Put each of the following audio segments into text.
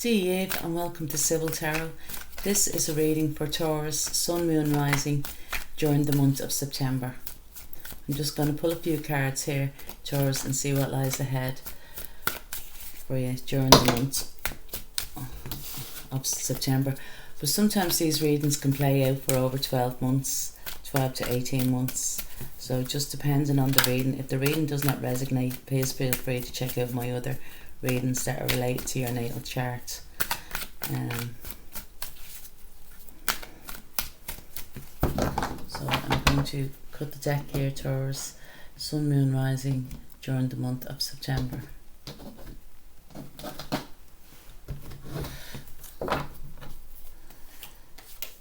Dear Eve, and welcome to Sibyl Tarot. This is a reading for Taurus, Sun, Moon, Rising during the month of September. I'm just going to pull a few cards here, Taurus, and see what lies ahead for you during the month of September. But sometimes these readings can play out for over 12 months, 12 to 18 months. So just depending on the reading. If the reading does not resonate, please feel free to check out my other readings that are related to your natal chart. So I'm going to cut the deck here, Taurus, Sun, Moon, Rising during the month of September.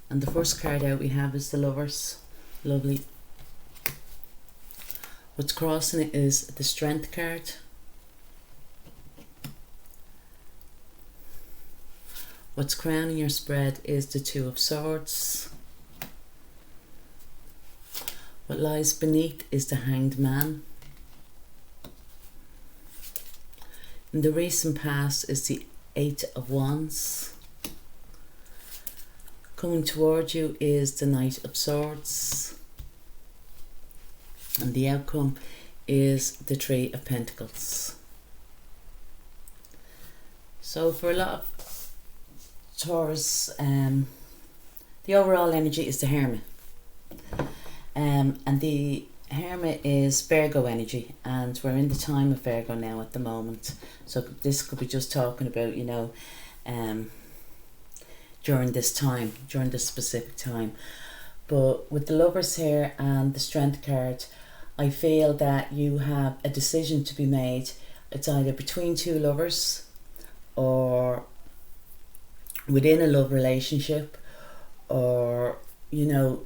And the first card out we have is the Lovers. Lovely. What's crossing it is the Strength card. What's crowning your spread is the Two of Swords. What lies beneath is the Hanged Man. In the recent past is the Eight of Wands. Coming toward you is the Knight of Swords. And the outcome is the Three of Pentacles. So for a lot of Taurus, the overall energy is the Hermit. And the Hermit is Virgo energy, and we're in the time of Virgo now at the moment. So this could be just talking about, during this time, during this specific time. But with the Lovers here and the Strength card, I feel that you have a decision to be made. It's either between two lovers or within a love relationship, or a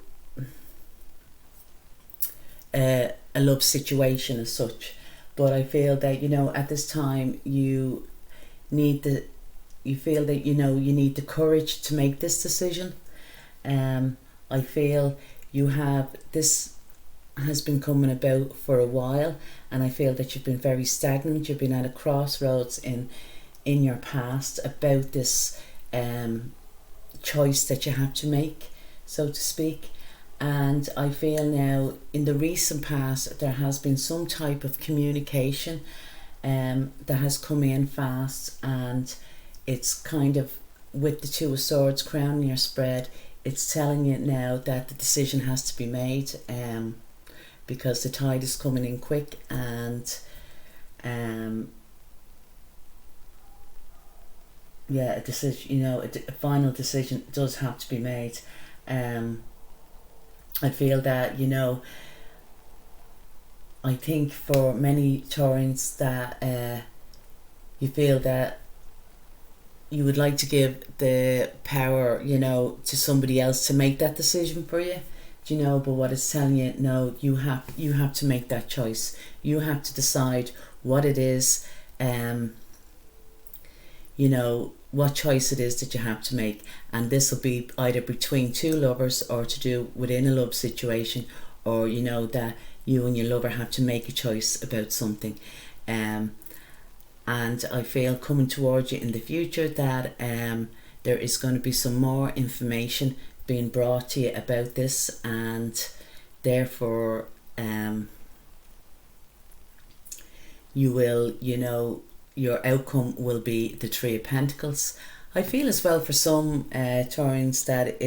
love situation as such. But I feel that at this time you need you need the courage to make this decision. I feel this has been coming about for a while, and I feel that you've been very stagnant. You've been at a crossroads in your past about this choice that you have to make, so to speak. And I feel now in the recent past there has been some type of communication that has come in fast, and it's kind of with the Two of Swords crowning your spread, it's telling you now that the decision has to be made, because the tide is coming in quick, and a decision, a final decision does have to be made. I feel that, I think for many Taurans that you feel that you would like to give the power, to somebody else to make that decision for you, but what it's telling you, no, you have to make that choice. You have to decide what it is, what choice it is that you have to make. And this will be either between two lovers or to do within a love situation, or that you and your lover have to make a choice about something. And I feel coming towards you in the future that there is going to be some more information being brought to you about this, and therefore you will, your outcome will be the Three of Pentacles. I feel as well for some Taurans that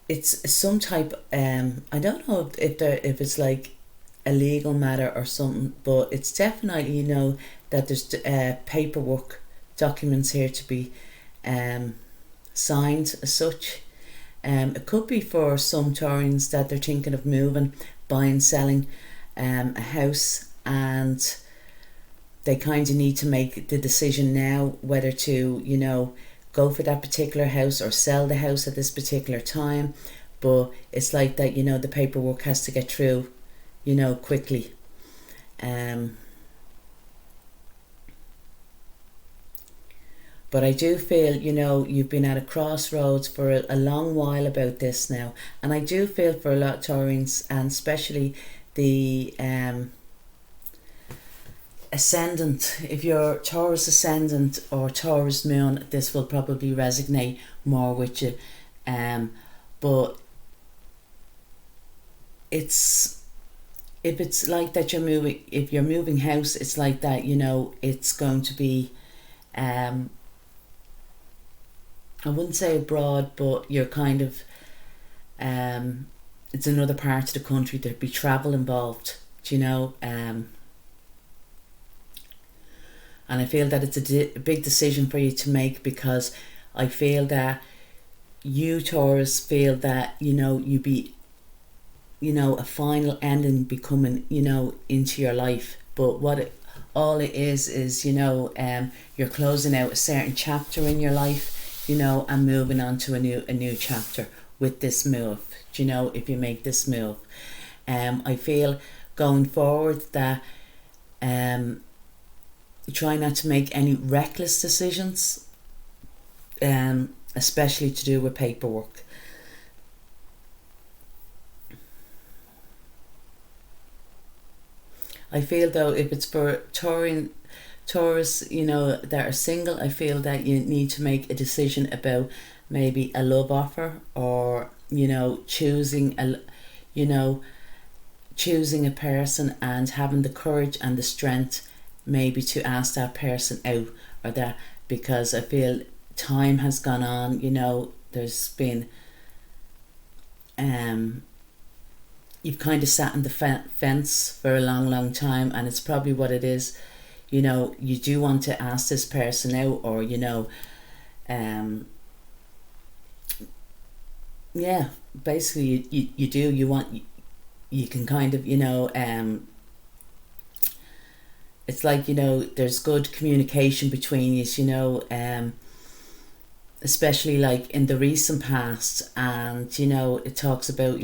it's some type, I don't know if it's like a legal matter or something, but it's definitely, that there's paperwork, documents here to be signed as such. It could be for some Taurans that they're thinking of moving, buying, selling a house, and they kind of need to make the decision now whether to go for that particular house or sell the house at this particular time. But it's like that, the paperwork has to get through quickly. But I do feel you've been at a crossroads for a long while about this now, and I do feel for a lot of Taurans, and especially the ascendant, if you're Taurus ascendant or Taurus moon, this will probably resonate more with you. But it's, if it's like that if you're moving house, it's like that, it's going to be, I wouldn't say abroad, but you're kind of, it's another part of the country. There'd be travel involved, and I feel that it's a big decision for you to make, because I feel that you, Taurus, feel that, you be, a final ending be coming, into your life. But all it is, you're closing out a certain chapter in your life, and moving on to a new chapter with this move, if you make this move. I feel going forward that, try not to make any reckless decisions, especially to do with paperwork. I feel though, if it's for Taurus, that are single, I feel that you need to make a decision about maybe a love offer, or choosing a person and having the courage and the strength maybe to ask that person out, or that, because I feel time has gone on, there's been, you've kind of sat on the fence for a long time, and it's probably what it is, you do want to ask this person out, or basically you do, you can kind of, it's like, there's good communication between you, especially like in the recent past, and it talks about,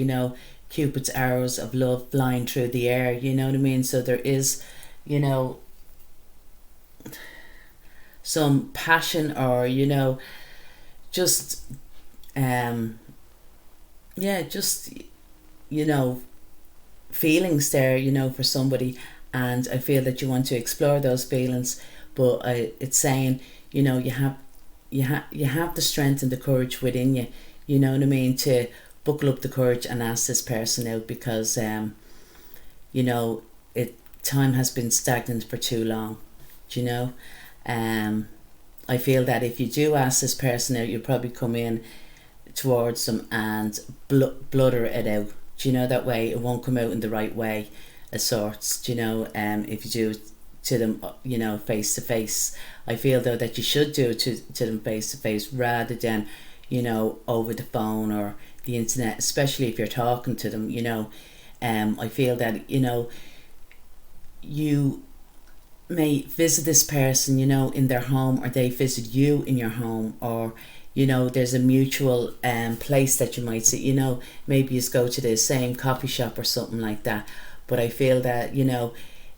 Cupid's arrows of love flying through the air, you know what I mean? So there is, some passion, or just feelings there, for somebody, and I feel that you want to explore those feelings. But it's saying, you have the strength and the courage within you, you know what I mean, to buckle up the courage and ask this person out, because time has been stagnant for too long, I feel that if you do ask this person out, you'll probably come in towards them and blutter it out, that way it won't come out in the right way of sorts, if you do it to them, face to face. I feel though that you should do it to them face to face, rather than, over the phone or the internet, especially if you're talking to them, I feel that, you may visit this person, in their home, or they visit you in your home, or there's a mutual place that you might see, maybe you go to the same coffee shop or something like that. But I feel that,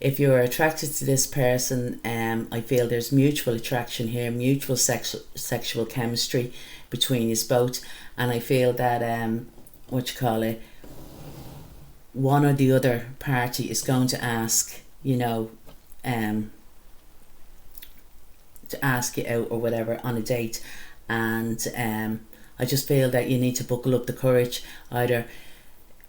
if you're attracted to this person, I feel there's mutual attraction here, mutual sexual chemistry between you both, and I feel that one or the other party is going to ask, to ask you out or whatever on a date, and I just feel that you need to buckle up the courage, either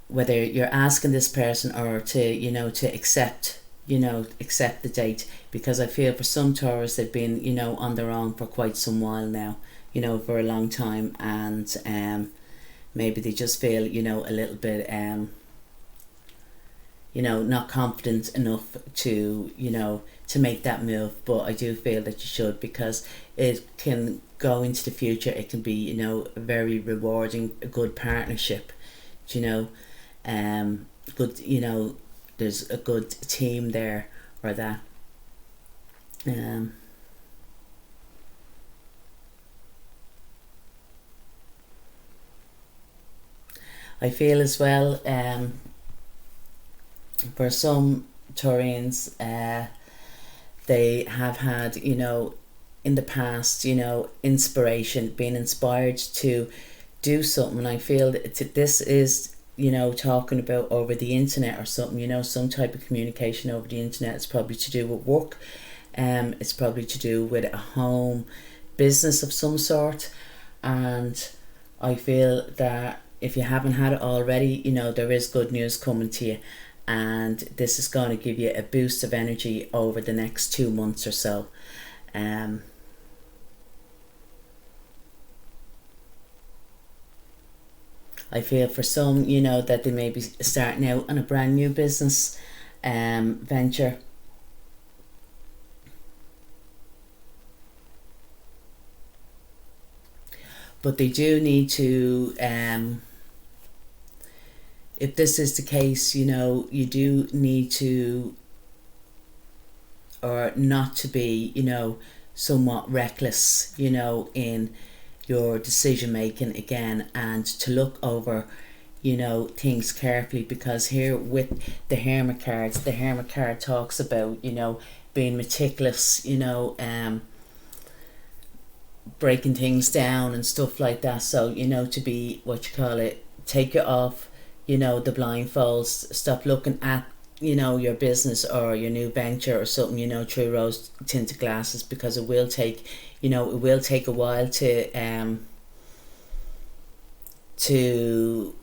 whether you're asking this person, or to to accept the date, because I feel for some Taurus, they've been on their own for quite some while now, for a long time, and maybe they just feel a little bit not confident enough to to make that move. But I do feel that you should, because it can go into the future, it can be a very rewarding, a good partnership, good, there's a good team there, or that. I feel as well, for some Taurians, they have had, in the past, inspiration, being inspired to do something. I feel that this is you know, talking about over the internet or something, you know, some type of communication over the internet. It's probably to do with work. It's probably to do with a home business of some sort. And I feel that if you haven't had it already, you know, there is good news coming to you. And this is going to give you a boost of energy over the next 2 months or so. I feel for some, you know, that they may be starting out on a brand new business venture. But they do need to, if this is the case, you know, you do need to, or not to be, you know, somewhat reckless, you know, in your decision making again, and to look over, you know, things carefully, because here with the Hermit cards, the Hermit card talks about, you know, being meticulous, you know, breaking things down and stuff like that. So, you know, to be, what you call it, take it off, you know, the blindfolds, stop looking at, you know, your business or your new venture or something, you know, through rose tinted glasses, because it will take, you know, it will take a while to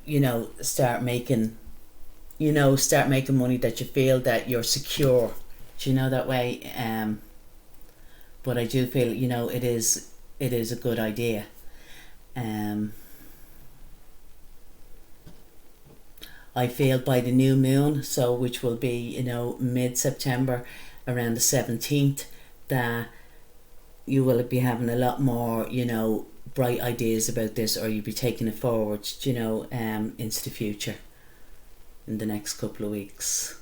you know, start making money that you feel that you're secure, do you know, that way. But I do feel, you know, it is a good idea. I feel by the new moon, so which will be, you know, mid-September, around the 17th, that you will be having a lot more, you know, bright ideas about this, or you'll be taking it forward, you know, into the future in the next couple of weeks.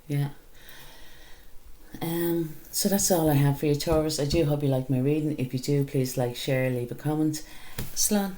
Yeah. So that's all I have for you, Taurus. I do hope you like my reading. If you do, please like, share, leave a comment. Slán.